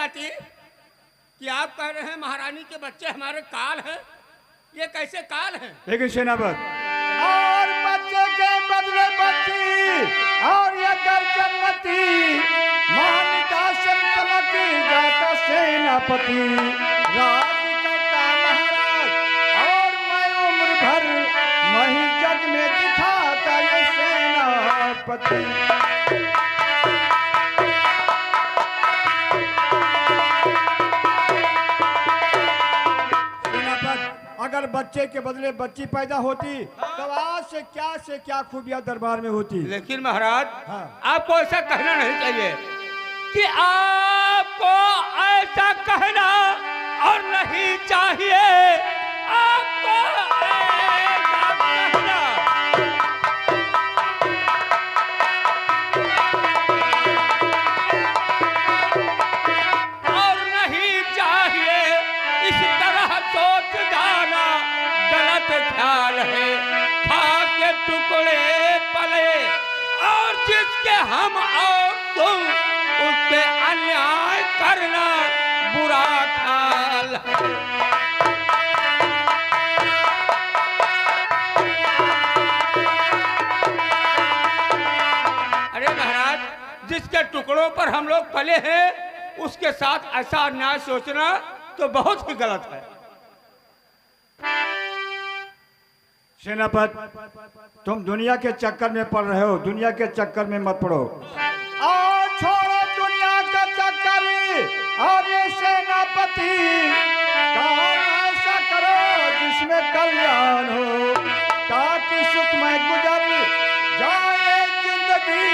जाती कि आप कह रहे हैं महारानी के बच्चे हमारे काल हैं। ये कैसे काल हैं? लेकिन सेनापति और बच्चे के बदले बच्ची और ये गर्जनवती मानिका चमकी जाता सेनापति राज करता महाराज और मैं उम्र भर वही जग में दिखाता ये सेनापति। अगर बच्चे के बदले बच्ची पैदा होती तो आज से क्या खूबियां दरबार में होती। लेकिन महाराज हाँ। आपको ऐसा कहना नहीं चाहिए कि आपको ऐसा कहना और नहीं चाहिए। आपको ऐसा कहना और नहीं चाहिए। इस तरह सोच जाना गलत ख्याल है। खा के टुकड़े पले और जिसके हम और तुम उस पे अन्याय करना बुरा ख्याल है। अरे महाराज, जिसके टुकड़ों पर हम लोग पले हैं उसके साथ ऐसा अन्याय सोचना तो बहुत ही गलत है। सेनापति तुम दुनिया के चक्कर में पड़ रहे हो, दुनिया के चक्कर में मत पड़ो और छोड़ो दुनिया का चक्कर और ये सेनापति काम ऐसा करो जिसमें कल्याण हो ताकि सुखमय गुजर जाए जिंदगी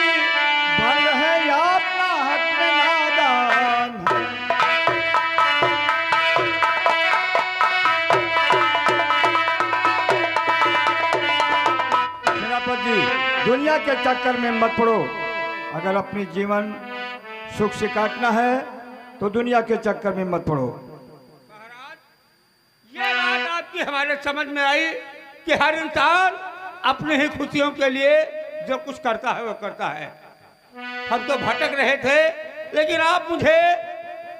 भर रहे अपना हक में नादान। दुनिया के चक्कर में मत पड़ो। अगर अपनी जीवन सुख से काटना है तो दुनिया के चक्कर में मत पड़ो। महाराज, ये बात आपकी हमारे समझ में आई कि हर इंसान अपने ही खुशियों के लिए जो कुछ करता है वो करता है। हम तो भटक रहे थे लेकिन आप मुझे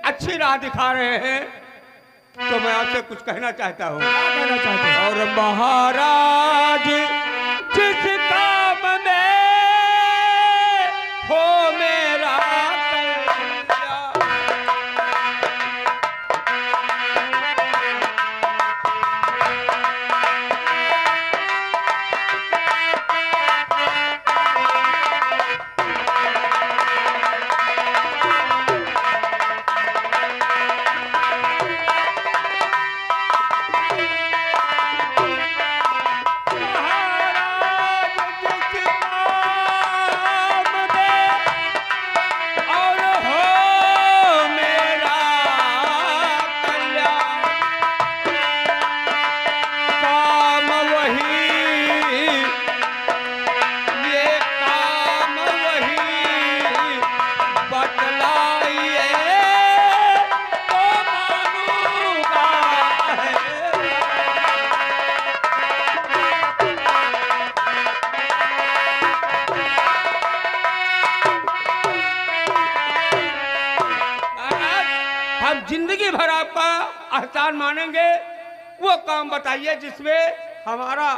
अच्छी राह दिखा रहे हैं तो मैं आपसे कुछ कहना चाहता हूँ। क्या कहना चाहते हो? और महाराज जिस काम में हो मेरा कल्याण, जिंदगी भर आपका एहसान मानेंगे। वो काम बताइए जिसमें हमारा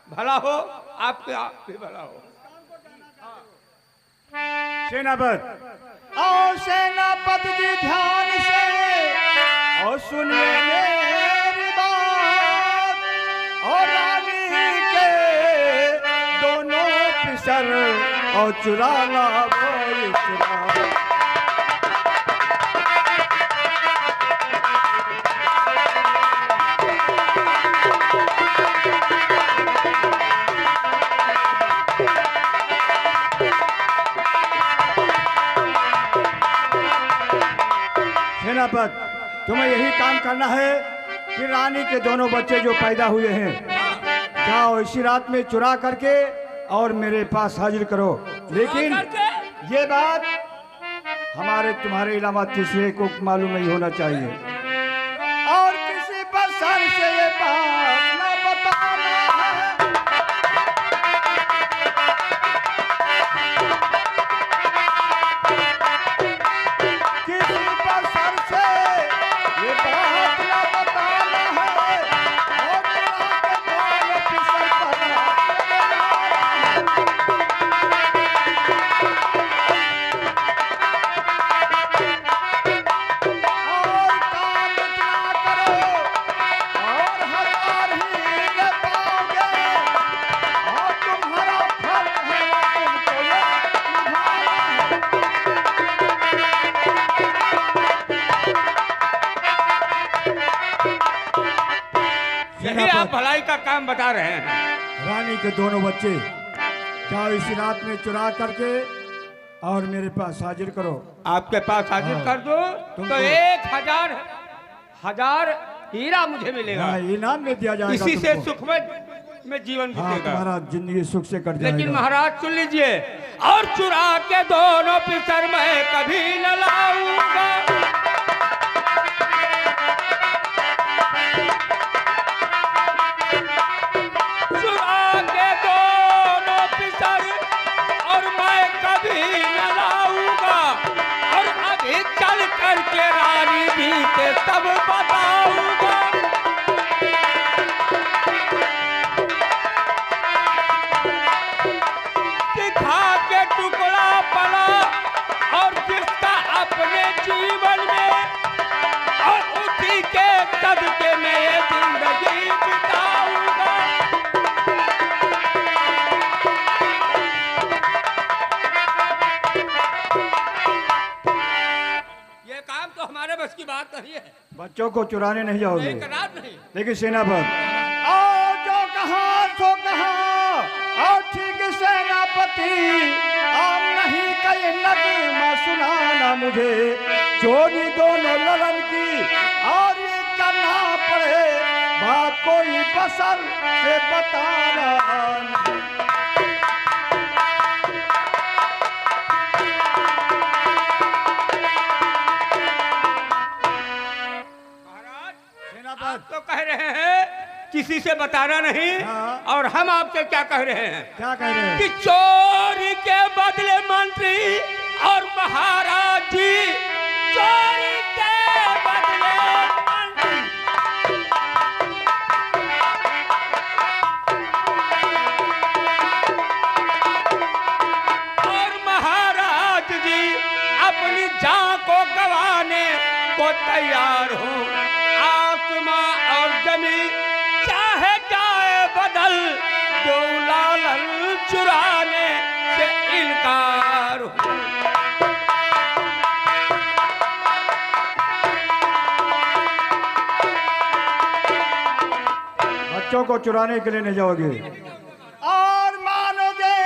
भला हो, आपके आप भी भला हो। सेनापति और सेनापति जी ध्यान से और सुनिए मेरी बात और रानी के दोनों पिसर और चुराना वो चुरा। सेनापति तुम्हें यही काम करना है कि रानी के दोनों बच्चे जो पैदा हुए हैं जाओ इसी रात में चुरा करके और मेरे पास हाजिर करो। लेकिन ये बात हमारे तुम्हारे अलावा तीसरे को मालूम नहीं होना चाहिए और किसी पर सर से ये बात न बताना है। किसी पर भलाई का काम बता रहे हैं। रानी के दोनों बच्चे जाओ इसी रात में चुरा करके और मेरे पास हाजिर करो। आपके पास हाजिर हाँ। कर दो तुमको- तो 1000 हीरा मुझे मिलेगा। हाँ, इनाम में दिया जाएगा इसी से तुमको। सुख में जीवन हाँ, बीतेगा। तुम्हारा जिंदगी सुख से कट जाएगा। लेकिन महाराज सुन लीजिए, और चुरा के दोनों पिसर मैं कभी न लाऊंगा। चुरा के दोनों पिसर और मैं कभी न लाऊंगा। और अभी चल करके रानी जी के तब बताऊंगा। दिखा के टुकड़ा पड़ा और जिसका अपने जीवन में, और उसी के सदके में ये जिंदगी बिताऊंगा। ये काम तो हमारे बस की बात नहीं है। बच्चों को चुराने नहीं जाओगे। एक रात नहीं। लेकिन सेनापति आओ जो कहा सो कहा और ठीक सेनापति और नहीं कहीं नगीमा सुनाना मुझे चोरी दोनों ललन की और ये करना पड़े बात कोई बसर से बताना नहीं। महाराज आप तो कह रहे हैं किसी से बताना नहीं। हाँ। और हम आपसे क्या कह रहे हैं क्या कह रहे कि हैं? चोरी के बदले मंत्री और महाराज जी, चोरी के बदले मंत्री। और महाराज जी अपनी जान को गंवाने को तैयार हूँ। आसमां और जमीन चाहे जाए बदल, दो लालन चुराने से इनकार हूँ। बच्चों को चुराने के लिए नहीं जाओगे और मानोगे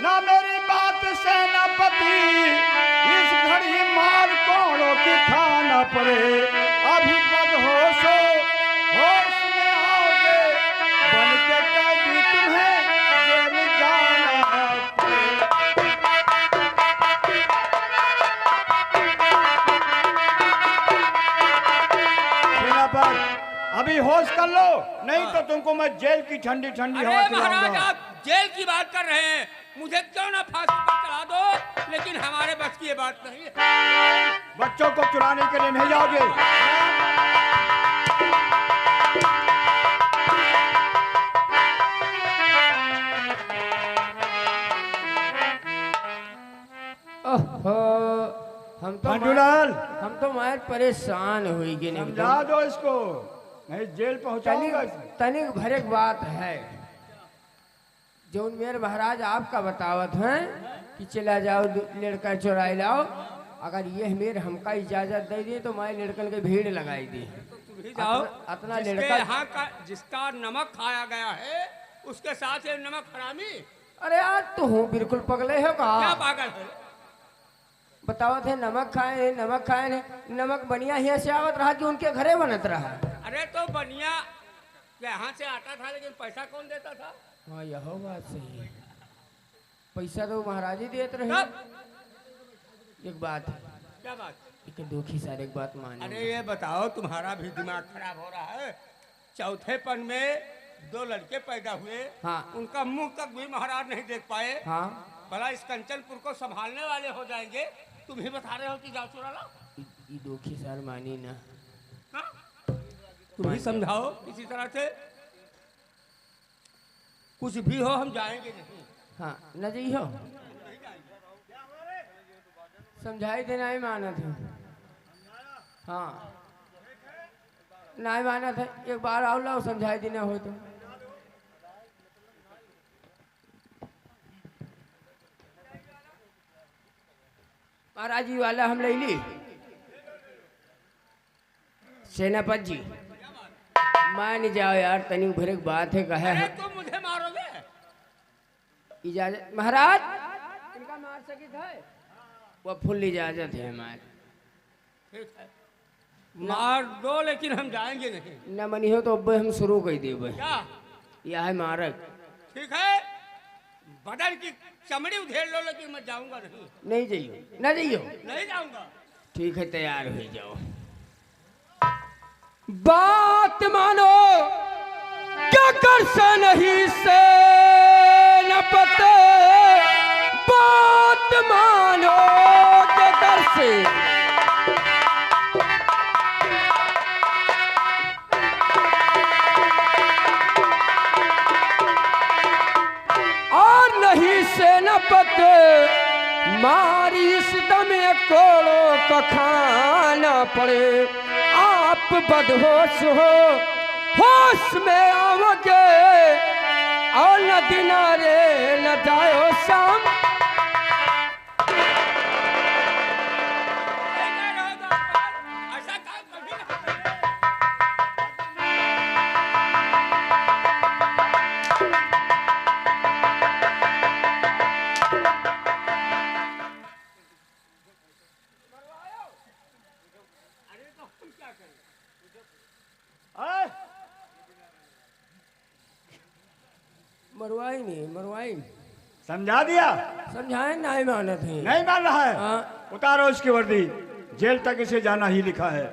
ना मेरी बात सेनापति। इस घड़ी मार कोड़ों की खाना पड़े अभी बदहोश हो होश में आओगे बन के कैदी तुम्हें जेल जाना पड़े। सेनापति अभी होश कर लो नहीं तो तुमको मैं जेल की ठंडी ठंडी हवा अरे महाराज, खिलाऊंगा। आप जेल की बात कर रहे हैं, मुझे क्यों ना फांसी पर चढ़ा दो, लेकिन हमारे बस की ये बात नहीं है। बच्चों को चुराने के लिए नहीं जाओगे। ओहो, मंडूलाल मार परेशान हुई गे समझा दो इसको नहीं जेल पहुंचाऊंगा इसे। तनिक भरक बात है जो मेरे महाराज आपका बतावत है कि चला जाओ लड़का चुराई लाओ। अगर ये मेरे हमका इजाजत दे दी तो मैं लड़कन के भीड़ लगाई दी। तुम भी जाओ, अपना जिसके लड़का यहाँ का जिसका नमक खाया गया है उसके साथ ये नमक हरामी। अरे आज तो हूँ बिल्कुल पगले हो क्या का पागल है? बतावत है नमक खाए ने नमक बढ़िया ही से आवत रहा कि उनके घरे बनत रहा। अरे तो बनिया यहाँ से आता था, लेकिन पैसा कौन देता था? हाँ यह बात सही है, पैसा तो महाराज ही देते रहे। कब? एक बात है, क्या बात? एक दुखी सारे एक बात माने। अरे ये बताओ, तुम्हारा भी दिमाग खराब हो रहा है। चौथेपन में 2 लड़के पैदा हुए, हाँ। उनका मुंह तक भी महाराज नहीं देख पाए। हाँ भला इस कंचनपुर को संभालने वाले हो जाएंगे, तुम ही बता रहे हो कि जाओ चुरा लाओ। ये दुखी सार मानी ना। हाँ? तुम ही समझाओ किसी तरह से, कुछ भी हो हम जाएंगे नहीं। हाँ न जी हो समझाई देना ही माना था। हाँ नहीं माना था, एक बार आओ लाओ समझाई देना हो तो। महाराज जी वाला हम ले ली। सेनापति जी मान जाओ यार, तनी भर एक बात है कहे अरे है। तुम मुझे मारोगे? इजाजत महाराज, इनका मार सकित है, वो फुल इजाजत है हमारी। ठीक है, मार दो, लेकिन हम जाएंगे नहीं। न मनी हो तो अब हम शुरू कर देवे। क्या? यह है मारक। ठीक है, बदन की चमड़ी उधेड़ लो, लेकिन मैं जाऊंगा नहीं। नहीं जाइयो, न जाइयो। नहीं जाऊंगा। ठीक है, तैयार हो जाओ। बात मानो, क्या कर से नहीं से न पते। बात मानो, क्या कर से और नहीं से न पते। मारी इस दम कोड़ो का खाना पड़े। आप बदहोश हो, होश में आओगे और न दिनारे न जाओ शाम। ऐसा काम कभी ना करें। मरवाई नहीं, मरवाई समझा दिया? समझाए नहीं मानत है। नहीं मान रहा है? हाँ। उतारो इसकी वर्दी, जेल तक इसे जाना ही लिखा है।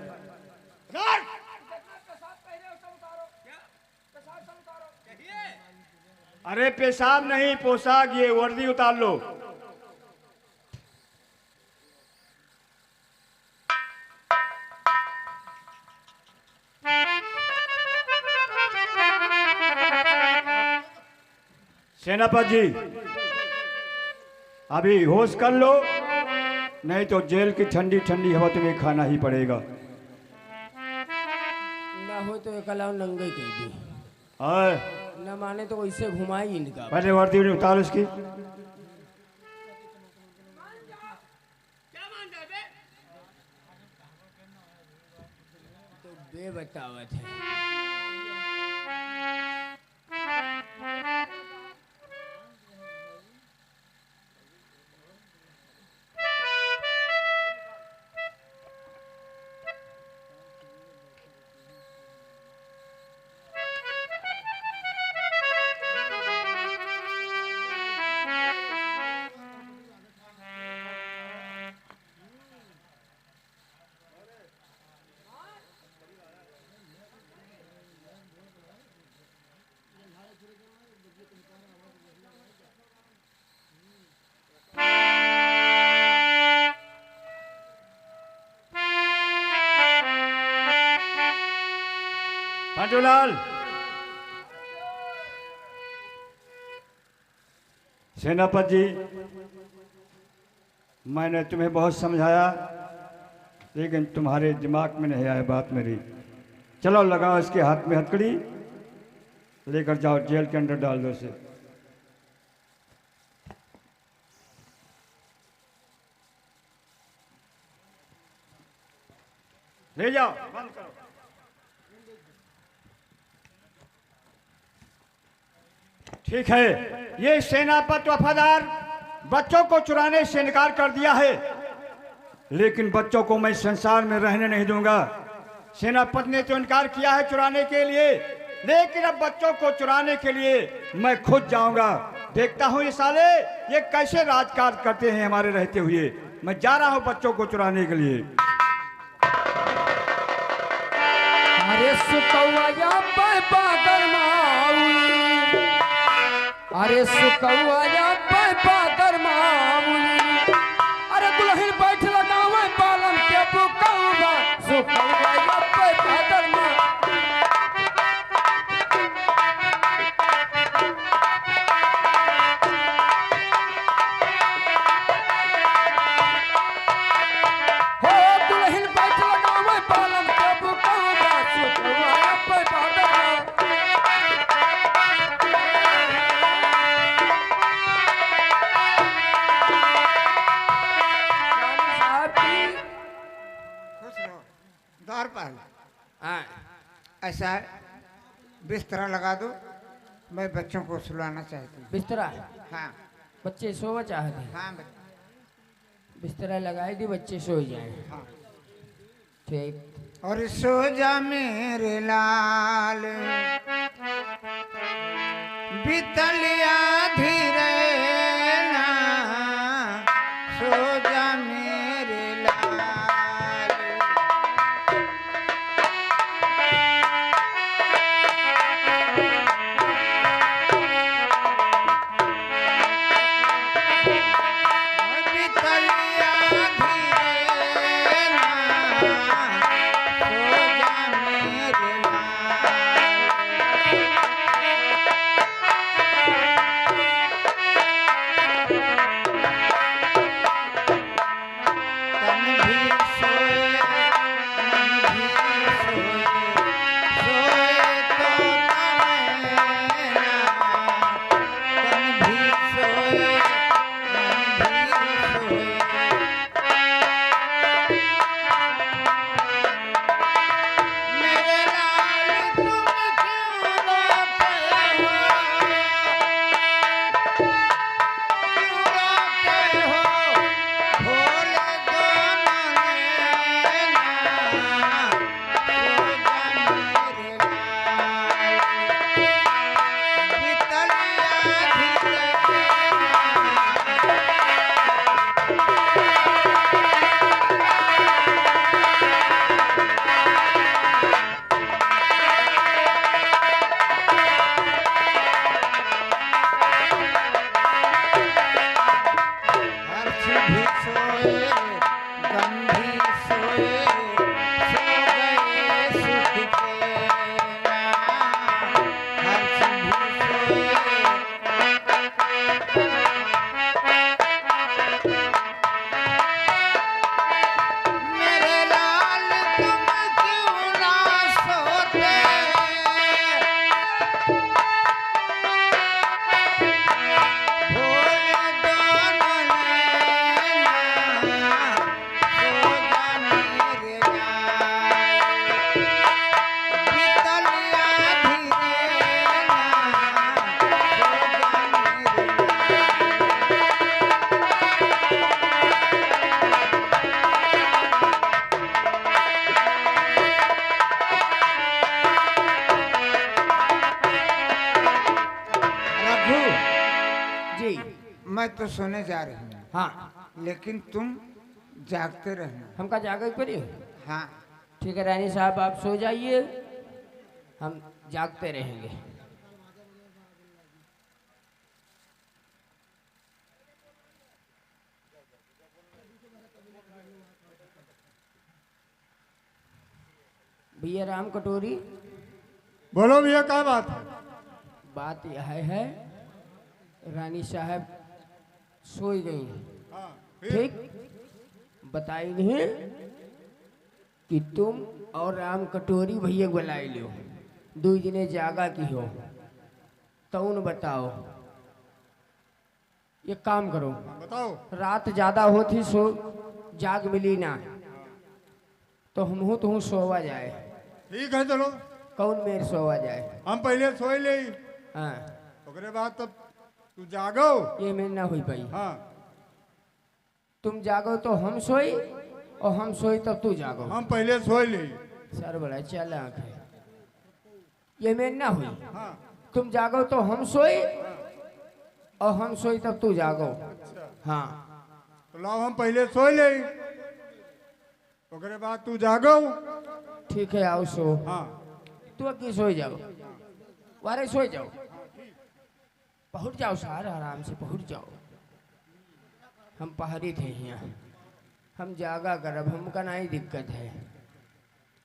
अरे पेशाब नहीं, पोशाक, ये वर्दी उतार लो। सेनापति जी, अभी होश कर लो, नहीं तो जेल की ठंडी ठंडी हवा तुम्हें खाना ही पड़ेगा। ना हो तो एक अलाव नंगे कह दी, आए, न माने तो वैसे घुमाई इनका। पहले वर्दी उतारो इसकी। क्या मान जाए बे? तो बे बतावत है। पांचूलाल, सेनापति जी, मैंने तुम्हें बहुत समझाया, लेकिन तुम्हारे दिमाग में नहीं आया बात मेरी। चलो लगाओ इसके हाथ में हथकड़ी, लेकर जाओ जेल के अंदर डाल दो इसे। ले जाओ, बंद करो। ठीक है, ये सेनापति वफादार बच्चों को चुराने से इनकार कर दिया है, लेकिन बच्चों को मैं संसार में रहने नहीं दूंगा। सेनापति ने तो इनकार किया है चुराने के लिए, लेकिन अब बच्चों को चुराने के लिए मैं खुद जाऊंगा। देखता हूं ये साले ये कैसे राजकाज करते हैं हमारे रहते हुए। मैं जा रहा हूं बच्चों को चुराने के लिए। अरे सुकौया पे बादल माऊ, अरे सुकौया पे बादल माऊ, अरे दुल्हन बैठ लगावे बालम के बुकौवा, सुकौया पे बादल माऊ। हो दुल्हन बैठ लगावे बालम के बुकौवा, सुकौया पे बादल माऊ। खुश रहो। द्वारपाल, हाँ, ऐसा है, बिस्तरा लगा दो, मैं बच्चों को सुलाना चाहती हूँ। बिस्तरा हाँ बच्चे सोवा चाहते हैं, हाँ बिस्तरा लगाई दी बच्चे सो जाए। हाँ। ठीक। और सो जा मेरे लाल, बितलिया धीरे ना, सो जा मेरे लाल। बितलिया धीरे ना, सो जा मेरे तन भी सोए, मन भी सोए, सोए तो तमन्ना। तन भी सोए, मन भी सोए। मेरे लाल तुम क्यों रोते हो? क्यों रोते हो? भोले दोनों नैना, सो जा मेरे लाल, बितलिया धीरे हर्ष भी सोए, गम भी सोए, सो गए सुख के ना। हर्ष भी सोए, मेरे लाल तुम क्यों ना सोते? भोले दोनों नैना, सो जा मेरे लाल, बितलिया धीरे ना, सो जा मेरे लाल। रघु, जी मैं तो सोने जा रही हूँ, हाँ, लेकिन तुम जागते रहना। हमका जागे पड़ी। हाँ ठीक है रानी साहब, आप सो जाइए, हम जागते रहेंगे। भैया राम कटोरी, बोलो भैया क्या बात है? बात यह है रानी साहब सोई गई, हाँ, ठीक, बताई नहीं कि तुम और राम कटोरी भैया बुलाई लो, दो जने जागा की हो, तौन बताओ। ये काम करो, बताओ। रात ज्यादा होती सो जाग मिली ना, तो हम तो सोवा जाए। ठीक है चलो, कौन मेरे सोवा जाए? हम पहले सोई ले, हाँ, ओकरे बाद तब तू जागो। ये मेरे ना हुई पाई। हाँ तुम जागो तो हम सोई, और हम सोई तब तू जागो। हम पहले सोई ले। सर बड़ा चालाक है, ये मेरे ना हुई। हाँ तुम जागो तो हम सोई, और हम सोई तब तू जागो। हाँ, तो लाओ हम पहले सोई ले, ओकरे बाद तू जागो। ठीक है, आओ सो। हाँ तू अभी सोई जाओ, वारे सोई जाओ, पहुंच जाओ सार, आराम से पहुंच जाओ। हम पहाड़ी थे यहाँ, हम जागा करब, हमका नहीं दिक्कत है।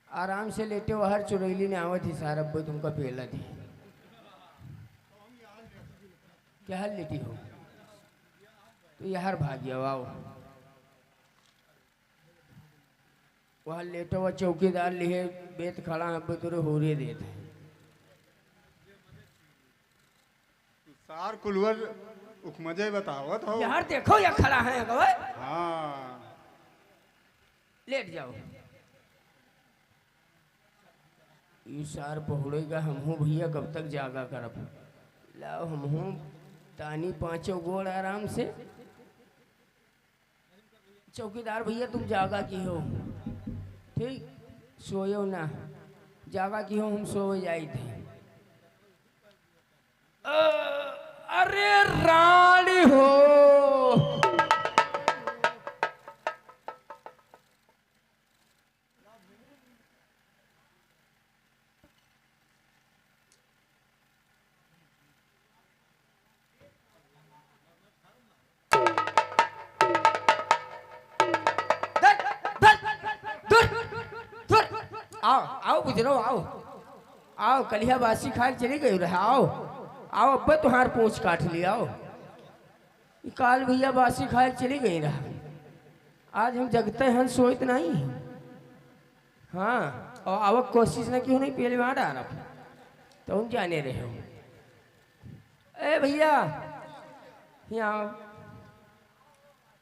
आराम से लेटे हो, हर चुरैली ने आवत ही सारा अब तुमका पेला थी। क्या हाल लेटी हो? तो यार भाग जाओ, आओ। वहाँ लेटो हुआ चौकीदार लिए बेत खड़ा, अब तुरे हो रहे देते हैं। सार कुलवर उखमजे बतावत हो। यार देखो, या खड़ा है गवाए। हाँ लेट जाओ। ये सार पहुड़ेगा हमहू भैया कब तक जागा करब। लाओ हमहू तानी पांचों गोड़ आराम से। चौकीदार भैया तुम जागा की हो, ठीक, सोयो ना, जागा की हो, हम सो जाई थे। अरे रानी हो, आओ आओ गुजरो, आओ आओ, कलिया बासी खाए चली गई रहा, आओ आओ, अब्बे तुम्हार पूछ काट लिया, आओ। काल भैया बासी खाए चली गई रहा, आज हम जगते हैं सोइत नहीं। हाँ, और आवक कोशिश न क्यों नहीं पहले वहां डाला तो हम जाने रहे हो। ए भैया यहाँ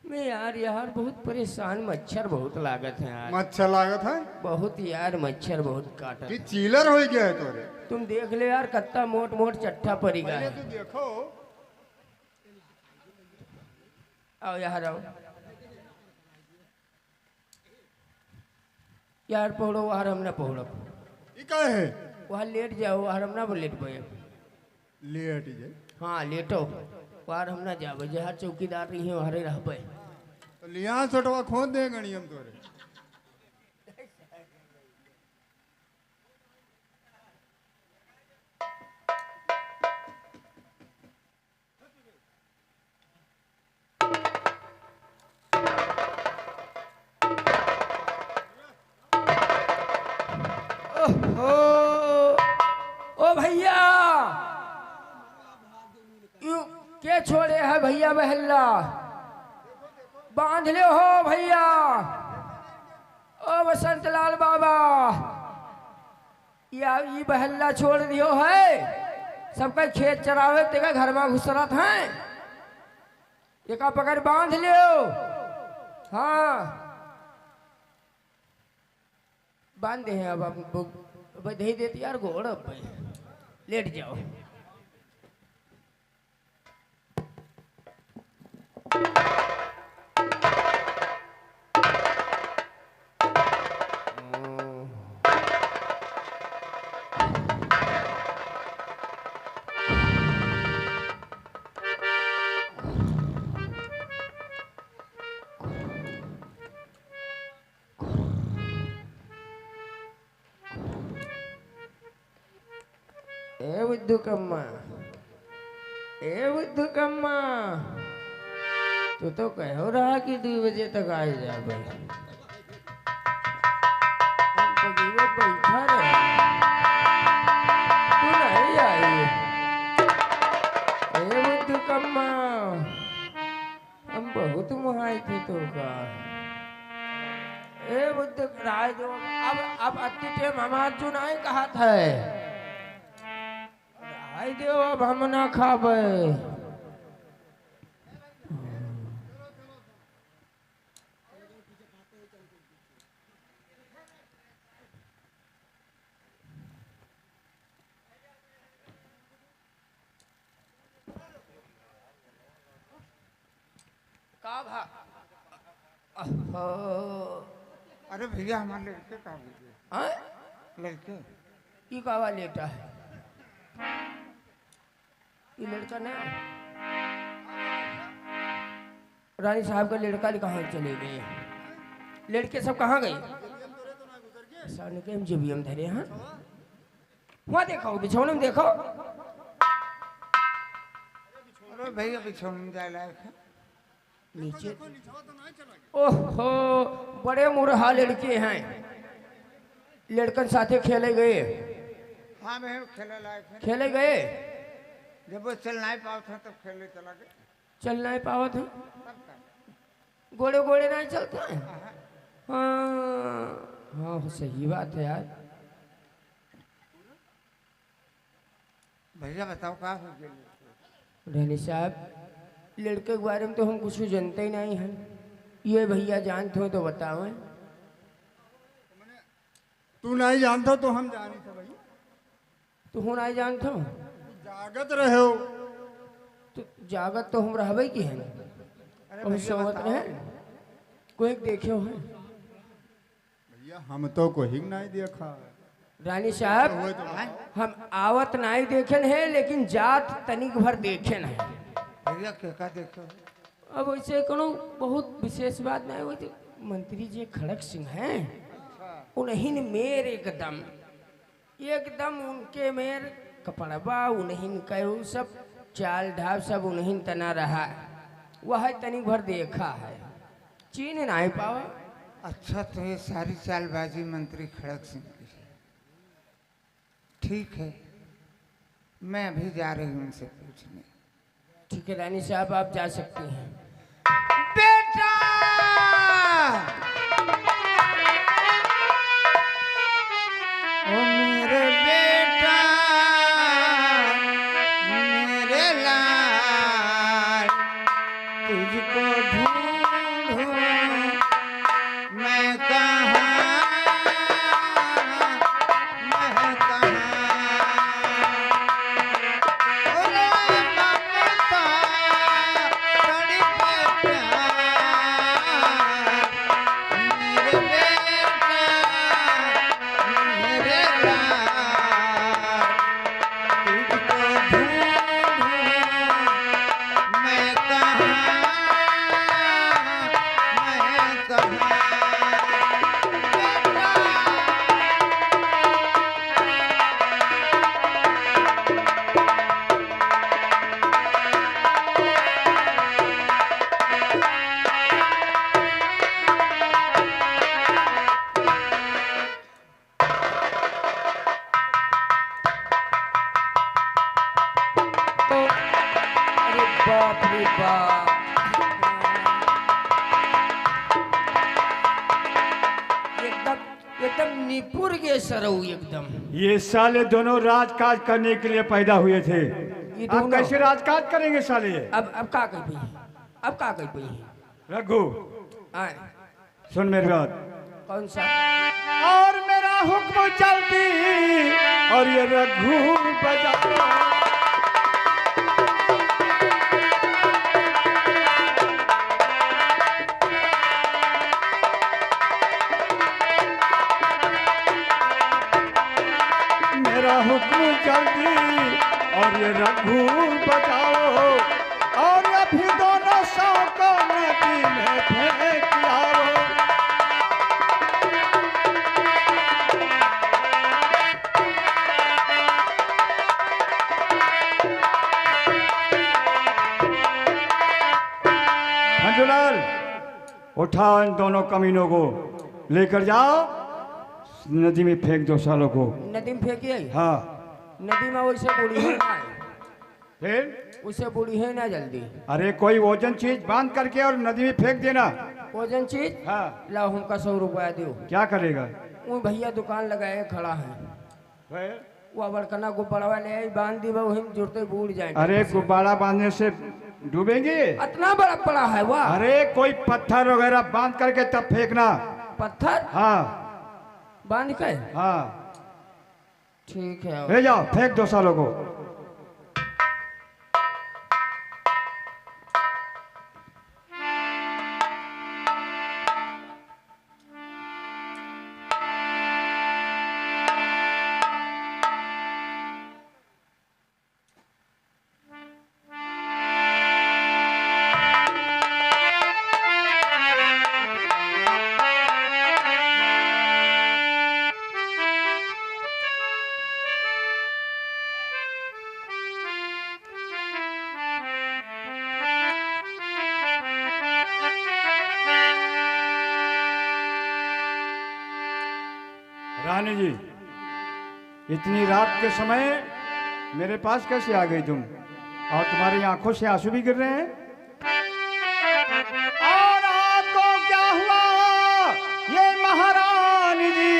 मैं यार बहुत परेशान, मच्छर बहुत लागत है यार, मच्छर लागत है बहुत यार, मच्छर बहुत काटत कि है। चीलर हो गया है तोरे। तुम देख ले यार, कत्ता मोट मोट चट्टा पड़ी गया पहले है। तू देखो। आओ यार आओ यार, पढ़ो वहां हम ना पढ़ो, ई का है वहां लेट जाओ, वहां हम ना लेट पाए। लेट जे हाँ लेटो, वहां हम ना जाओ, जहाँ चौकीदार रही है वहां रह पे। तो लिया छोटवा खोद दे गणी हम तोरे। ओहो, ओ भैया यू के छोड़े है भैया बहल्ला, बांध ले हो भैया। ओ बसंत लाल बाबा, या ये बहल्ला छोड़ दियो है, सबका खेत चरावे तेगा घर में घुसरत है, एका पकड़ बांध लियो। हाँ बांधे हैं, अब बधाई देती यार घोड़, अब लेट जाओ। ए बुद्धू कम्मा, ए बुद्धू कम्मा, तू तो कहो रहा कि 2 बजे तक आ जा भाई, हम तो जीवे बैठा रहे, तू नहीं आई। ए बुद्धू कम्मा, हम बहुत मुहाई थी तो का। ए बुद्धू राय दो, अब अति टेम हमार चुनाई कहा था, आई देव अब हम ना खाबे। का भा अरे भैया हमारे लड़के कहाँ गए? लड़के ये कावा लेटा है, ये लड़का ना रानी साहब का लड़का कहाँ चले गए, लड़के सब कहाँ गए? सामने के हम जब धरे, हाँ वहाँ देखो बिछौने में देखो। अरे भैया बिछौने में जाए लायक है नीचे। ओहो, बड़े मुरहा लड़के हैं, लड़कन साथे खेले गए। हाँ मैं खेले लायक है, खेले गए, जब वो चल नहीं पाओ था तब खेले चला गए। चल नहीं पावत है, गोड़े गोड़े नहीं चलते हैं। हाँ हाँ सही बात है यार। भैया बताओ कहाँ हो गए? रानी साहब लड़के के बारे में तो हम कुछ जानते ही नहीं हैं, ये भैया जानते हो तो बताओ। तू तू नहीं जानता तो हम जानी थे भाई। तू हूँ नहीं जानता हूँ जागत रहे हो। तो जागत तो हम रहबे की है और सोवत रहे कोई देखे हो है भैया हम तो कोई नहीं देखा। रानी साहब हुए तो हम आवत नहीं देखे हैं लेकिन जात तनिक भर देखे है भैया क्या देखो अब वैसे कोनो बहुत विशेष बात नहीं हुई थी। मंत्री जी खड़क सिंह हैं उन्हीं ने मेर एकदम एकदम उनके मेर कपड़वा उन्हीं का वो सब चाल ढाब सब उन्हीं तना रहा वह तनिक भर देखा है चीन नहीं पावा। अच्छा तो ये सारी चालबाजी मंत्री खड़क सिंह की है। ठीक है मैं अभी जा रही हूँ उनसे पूछने। ठीक है रानी साहब आप जा सकती हैं। बेटा ओ मेरे बेटा मेरे लाल तुझको ढूंढूं मैं कहाँ मैं कहाँ ओरे ममता बड़ी प्यार मेरे बेटा मेरे लाल तुझको ढूंढूं मैं कहाँ अरे बाप रे बाप एकदम एकदम निपुर के सरऊ एकदम ये साले दोनों राजकाज करने के लिए पैदा हुए थे। ये आप दोनों कैसे राजकाज करेंगे साले? अब का कर पई अब का कर पई रघु आए सुन मेरी बात। कौन सा और मेरा हुक्म चलती और ये रघु बजा। मेरा हुक्म चलती और ये रघु बजाओ और अभी दोनों सौ को नदी में फेंक आओ। मंजूलाल उठाओ इन दोनों कमीनों को लेकर जाओ नदी में फेंक दो सालों को। नदी में फेंकिए हाँ नदी में वैसे बूढ़ी है ना फिर उसे बूढ़ी है ना जल्दी अरे कोई वजन चीज बांध करके और नदी में फेंक देना। भोजन चीज हाँ लाओ हमका 100 रुपया दो। क्या करेगा? वो भैया दुकान लगाए खड़ा है फिर? वो बड़कना गुब्बारा ले आई बांध दी वही जुड़ते बूढ़ जाए। अरे गुब्बारा बांधने से डूबेंगे? इतना बड़ा पड़ा है वाह। अरे कोई पत्थर वगैरह बांध करके तब फेंकना। पत्थर हाँ बांध के हाँ ठीक है। ले जाओ फेंक दो सालों को। रानी जी इतनी रात के समय मेरे पास कैसे आ गई तुम? और तुम्हारी आंखों से आंसू भी गिर रहे हैं। और आपको क्या हुआ ये महारानी जी?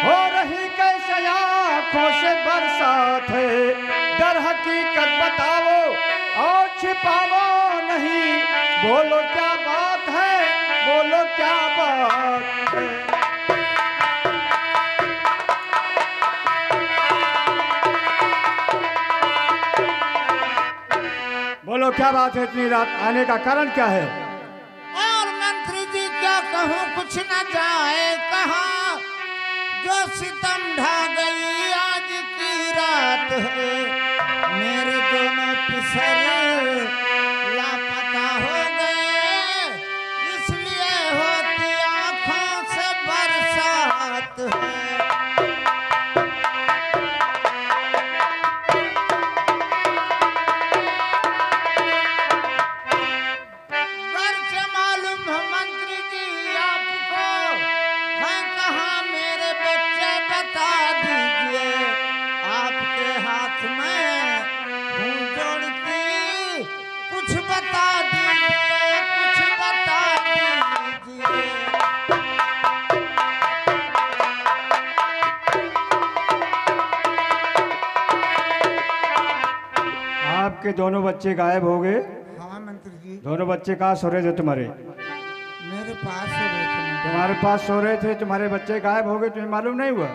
हो रही कैसे आंखों से बरसात है? दर हकीकत बताओ और छिपाओ नहीं। बोलो क्या बात है, बोलो क्या बात है। क्या बात है, इतनी रात आने का कारण क्या है? और मंत्री जी क्या कहूँ, कुछ न जाए कहाँ, जो सितम ढा गई आज की रात है। मेरे दोनों पिसर लापता हो गए, इसलिए होती आँखों से बरसात है। घर से मालूम है मंत्री जी आपको, है कहाँ मेरे बच्चे बता दीजिए। आपके हाथ में हूँ जोड़ती, कुछ बता दीजिए, कुछ बता दीजिए। आपके दोनों बच्चे गायब हो गए। हाँ मंत्री जी, दोनों बच्चे कहाँ सो रहे थे तुम्हारे? मेरे पास हो रहे थे मंत्री। तुम्हारे पास सो रहे थे, तुम्हारे बच्चे गायब हो गए, तुम्हें मालूम नहीं हुआ?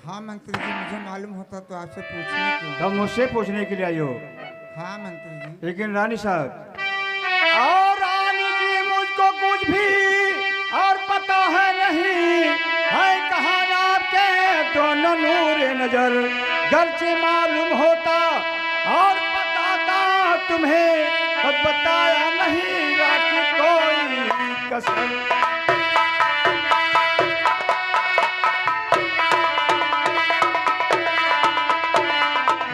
हाँ मंत्री जी, मुझे मालूम होता तो आपसे पूछने क्यों। तब मुझसे पूछने के लिए आई हो। हाँ मंत्री जी। लेकिन रानी साहब, और रानी जी मुझको कुछ भी और पता है नहीं, है कहाँ आपके दोनों नूर नजर। घर से मालूम होता और बताता तुम्हें, तब बताया नहीं राखी कोई कसर।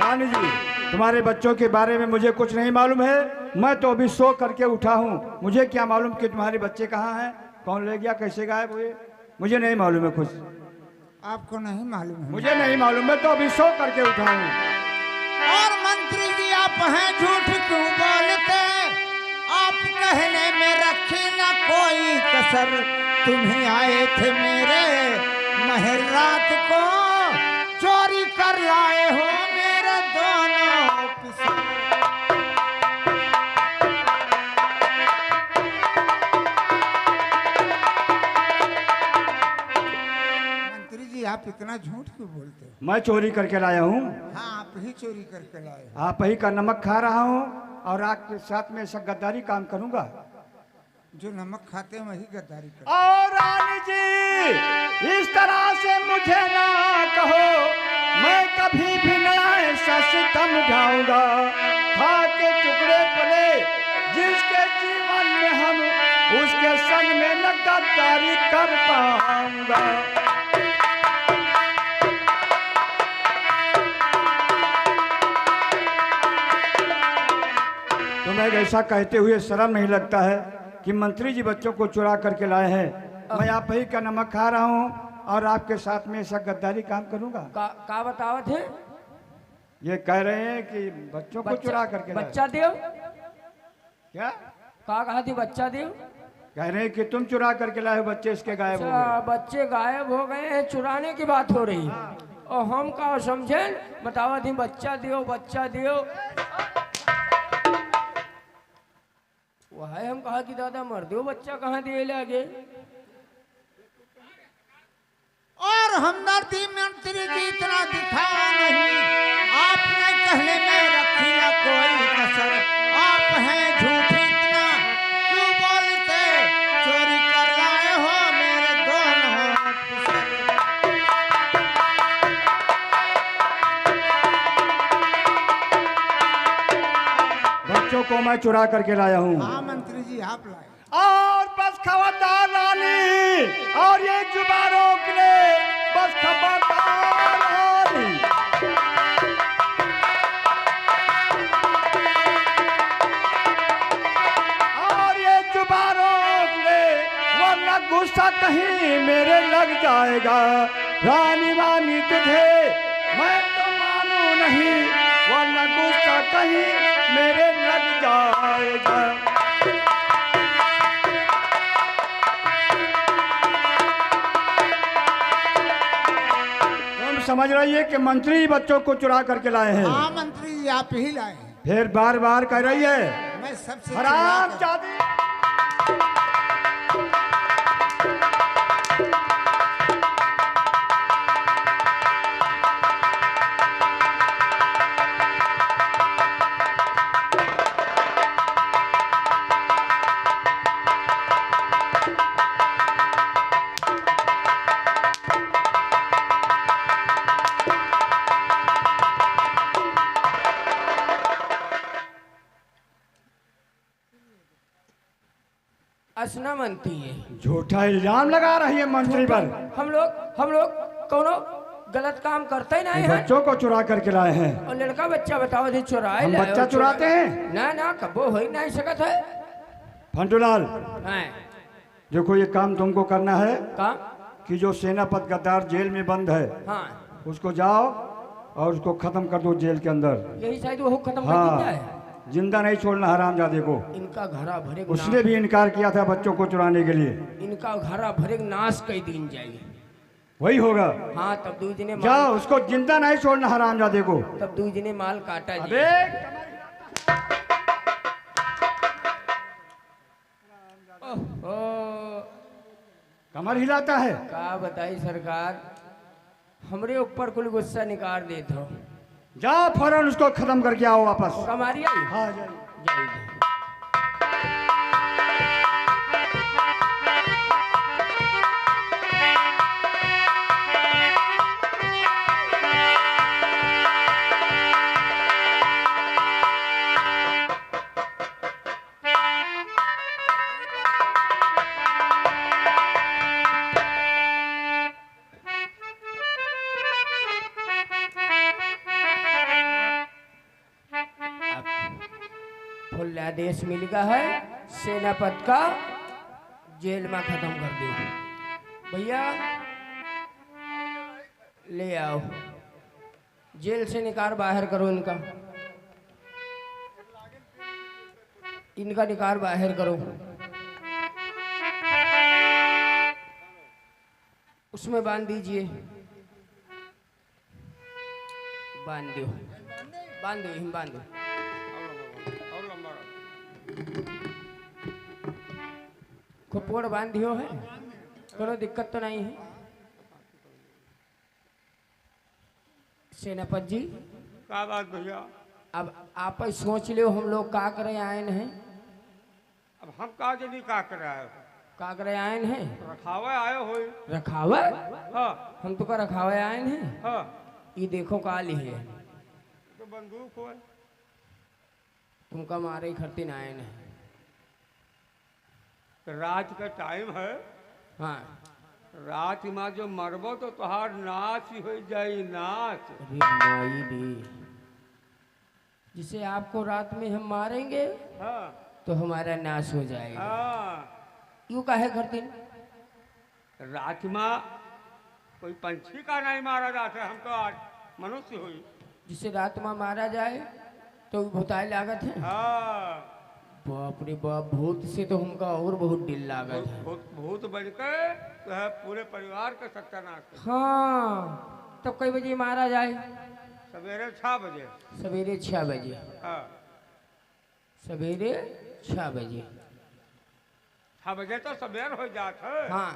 रानी जी, तुम्हारे बच्चों के बारे में मुझे कुछ नहीं मालूम है। मैं तो अभी सो करके उठा हूँ, मुझे क्या मालूम कि तुम्हारे बच्चे कहाँ हैं, कौन ले गया, कैसे गायब हुए, मुझे नहीं मालूम है कुछ। आपको नहीं मालूम है? मुझे नहीं मालूम, मैं तो अभी सो करके उठा हूँ। और मंत्री जी आप हैं झूठ क्यों बोलते, आप कहने में रखी न कोई कसर। तुम्हें आए थे मेरे महल रात को, चोरी कर लाए हो मेरे दोनों पिसर। मंत्री जी आप इतना झूठ क्यों बोलते हो? मैं चोरी करके लाया हूँ। हाँ आप ही चोरी करके लाए हो। आप ही का नमक खा रहा हूँ और आपके साथ में ऐसा गद्दारी काम करूंगा। जो नमक खाते हैं वही गद्दारी करते और रानी जी, इस तरह से मुझे ना कहो, मैं कभी भी ना ऐसा सितम ढाऊंगा। खा के टुकड़े पले जिसके जीवन में हम, उसके संग में न गद्दारी कर पाऊंगा। तुम्हें ऐसा कहते हुए शर्म नहीं लगता है कि मंत्री जी बच्चों को चुरा करके लाए हैं? मैं आप ही का नमक खा रहा हूँ और आपके साथ में ऐसा गद्दारी काम करूंगा। का बतावत है? ये कह रहे हैं कि बच्चों को चुरा करके लाए। बच्चा देव क्या का कहा थी? बच्चा देव कह रहे हैं कि तुम चुरा करके लाए हो बच्चे, इसके गायब हो अच्छा, गए। बच्चे गायब हो गए हैं, चुराने की बात हो रही। और हम का समझे बतावत ही बच्चा दियो, बच्चा दियो। वह हम कहा कि दादा मर दो, बच्चा कहाँ दिए लगे। और हमदर्दी मंत्री जी इतना दिखावा नहीं, आपने कहने में रखी न कोई कसर। आप हैं झूठ इतना क्यों बोलते, चोरी कर लाए हो मेरे दोनों पिसर। बच्चों को मैं चुरा करके लाया हूँ। हाँ मंत्री जी आप लाए। और बस खबरदार रानी, और ये जुबान रोक ले, बस खबरदार रानी। और ये जुबान रोक ले, वरना गुस्सा कहीं मेरे लग जाएगा। रानी मानी तुझे मैं तो मानू नहीं, वरना गुस्सा कहीं मेरे लग जाएगा। समझ रही है कि मंत्री बच्चों को चुरा करके लाए हैं। हाँ मंत्री जी आप ही लाए हैं। फिर बार बार कह रही है मैं सबसे हराम चिल्लाकर- जादी। मानती है। झूठा इल्जाम लगा रही है मंत्री पर। हम लोग कोनो गलत काम करते ही नहीं है। बच्चों को चुरा करके लाए हैं। और लड़का बच्चा बताओ थे चुराए हम लाए बच्चा और चुराते हैं? ना ना कबो हो ही नहीं सकत है। फंटूलाल हाँ, देखो, ये काम तुमको करना है काम कि जो सेनापति गद्दार जेल में बंद है हाँ उसको जाओ और उसको खत्म कर दो जेल के अंदर। यही शायद वो खत्म कर दिया है। हाँ, जिंदा नहीं छोड़ना हरामजादे को। इनका घरा भरे उसने भी इनकार किया था बच्चों को चुराने के लिए। इनका घरा भरे नाश कई दिन जाएगी। वही होगा। हाँ, तब दूज ने जाओ, उसको जिंदा नहीं छोड़ना हरामजादे को। तब दूज ने माल काटा जी। अबे ओहो, कमर हिलाता है। का बताई सरकार, हमरे ऊपर कुल गुस्सा निकाल देते हो। जाओ फौरन उसको खत्म करके आओ वापस। कमारी आई हाँ जाइए। जाइए। फुल आदेश मिल गया है सेनापति का, जेल में खत्म कर दो। भैया ले आओ, जेल से निकाल बाहर करो इनका। इनका निकाल बाहर करो। उसमें बांध दीजिए। बांध दो, बांध दो, हिम बांध दो। खोपड़ बांध दियो है, कोई दिक्कत तो नहीं है। सेनापति जी, क्या बात भैया? अब आप ही सोच लो हम लोग का करे आयन हैं। अब हम का जनी का कर रहे हो? का करे आयन हैं? रखावे आयो हो। रखावा? हाँ हम तो का रखावा आयन हैं। हाँ, ये देखो का ली है, तो बंदूक हो। तुमका मारे ही खरतीन आयन है। रात का टाइम है। हाँ, रात में जो मरबो तो तुहार नाच ही हो जाई, नाच। अरे माई दी, जिसे आपको रात में हम मारेंगे हाँ तो हमारा नाश हो जाएगा। हाँ, यूं काहे करतीन? रात में कोई पंछी का नहीं मारा जाता, हम तो आज मनुष्य हुई। जिसे रात में मारा जाए तो भूताई लागत है। हाँ, बाप रे बाप, भूत से तो हमका और बहुत दिल लागत है। भूत बन के तो है पूरे परिवार का सत्यानाश कर। हाँ, तब कई बजे मारा जाए? सवेरे 6 बजे। सवेरे 6 बजे। हाँ, सवेरे 6 बजे। 6 बजे तो सवेर हो जात है। हाँ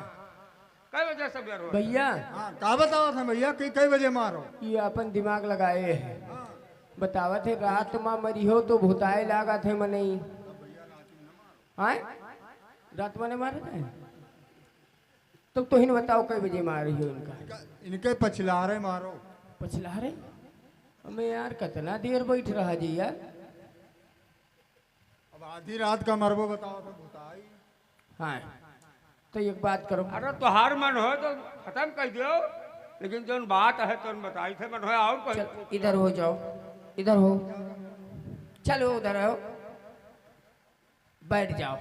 कई बजे सवेर हो? भैया, हाँ, का बताओ था भैया कि कई बजे मारो? ये अपन दिमाग लगाए है। बतावत है रात में मरी हो तो भूताए लागत है मनई। हाँ, रात में मारे थे तब तो हिन बताओ कई बजे मारी हो इनका? इनके पछलारे मारो। पछला रहे हमें यार, कितना देर बैठ रहा जी यार। अब आधी रात का मरबो बताओ तो भुताई। हाँ, तो एक बात करो। अरे तुहार मन हो तो खत्म कर दियो, लेकिन जो बात है तो बताई थे मन हो और कोई। चल, इधर हो जाओ, इधर हो, चलो उधर हो, बैठ जाओ।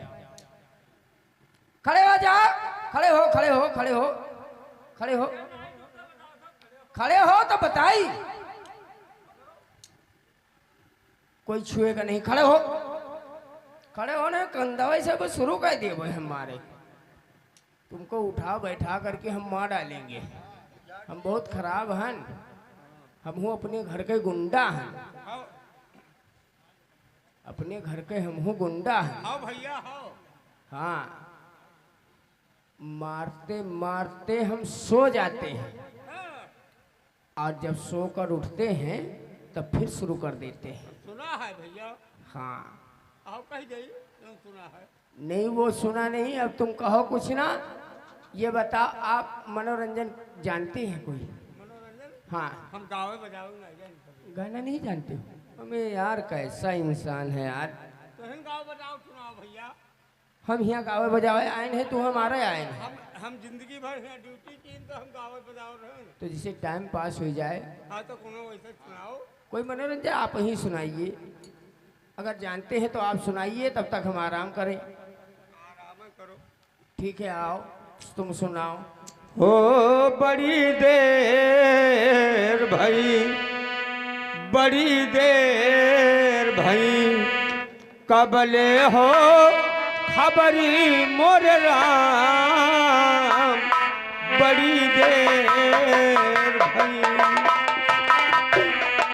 खड़े हो जाओ, खड़े हो, खड़े हो, खड़े हो, खड़े हो, खड़े हो तो बताई। कोई छुएगा नहीं, खड़े हो, खड़े हो ना। कंधवा से वो शुरू कर दिए भाई हमारे। तुमको उठा बैठा करके हम मार डालेंगे। हम बहुत खराब हैं। हम हूँ अपने घर के गुंडा हैं। अपने घर के हम हूँ गुंडा हैं। हाँ भैया हाँ। हाँ, मारते मारते हम सो जाते हैं और जब सोकर उठते हैं तब फिर शुरू कर देते हैं। सुना है भैया? हाँ, आप कही गई सुना है? नहीं वो सुना नहीं। अब तुम कहो कुछ ना। ये बताओ, आप मनोरंजन जानते हैं कोई? मनोरंजन? हाँ, हम गावे बजावे नहीं जानते। गाना नहीं जानते हो? हमें यार कैसा इंसान है यार। तो हम गाँव बताओ, सुनाओ भैया। हम यहाँ गावे बजावे आए हैं, तू हमारे आए हैं। हम जिंदगी भर यहाँ ड्यूटी की तो हम गाँव बजाओ रहे हैं। तो जिसे टाइम पास हो जाए, हाँ तो कोनो वैसे सुनाओ। कोई मनोरंजन आप ही सुनाइए। अगर जानते हैं तो आप सुनाइए, तब तक हम आराम करें। आराम करो। ठीक है, आओ तुम सुनाओ। हो बड़ी देर भई, बड़ी देर भई, कबले हो खबरी मोर राम, बड़ी देर भई।